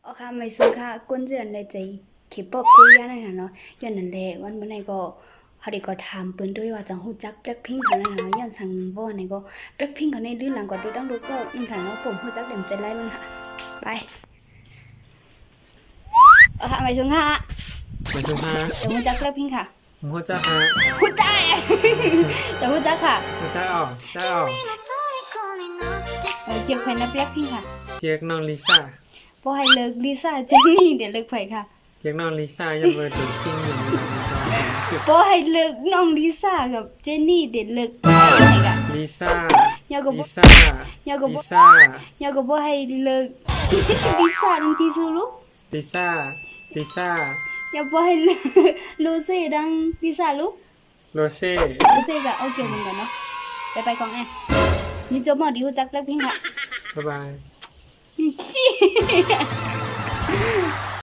โอเคไม่ซื้อค่ะก้นเจือนได้ใจขีปอบกุยยานั่นน่ะเนาะย้อนนั่นแหละวันเมื่อไหร่ก็เขาได้ก็ถามเปิ้นด้วยว่าจังฮู้จัก Blackpink เขานั่นน่ะเนาะย้อนสั่งบ่ไหนก็ Blackpink เขาในลื่นหลังกว่าดูตั้งรู้ก็นั่นค่ะเนาะผมฮู้จักเต็มใจไล่มันค่ะไปโอเคไม่ซื้อค่ะ มาชมฮะ จะฮู้จัก Blackpink ค่ะ ผมหัวจ้าฮะ ฮู้จักจะฮู้จักค่ะ หัวจ้าออกจ้าออก เกี่ยวกับใน Blackpink ค่ะ เกียกน้องลิซ่า บ่ให้เลิกลิซ่าเจนนี่เดี๋ยวเลิกไผค่ะ เกียกน้องลิซ่ายังเบอร์ถึงขึ้นอย่างนี้ บ่ให้เลิกน้องลิซ่ากับเจนนี่เดี๋ยวเลิกไผค่ะ ลิซ่า ยาก็ ลิ บ่ ซ่า ยาก็ ลิ บ่ ซ่าย าก็บ่ให้เลิก ลิซ่าดังที่สุดลูก ลิซ่าลิซ่า อย่าบ่ให้เลิกลูซี่ดังลิซ่าลูก โรเซ่ ลูซี่ก็เอาเกี่ยวเหมือนกันเนาะไปของแอนี่จบหมอดีฮู้จัก Blackpink ค่ะ บ๊ายบาย ชี้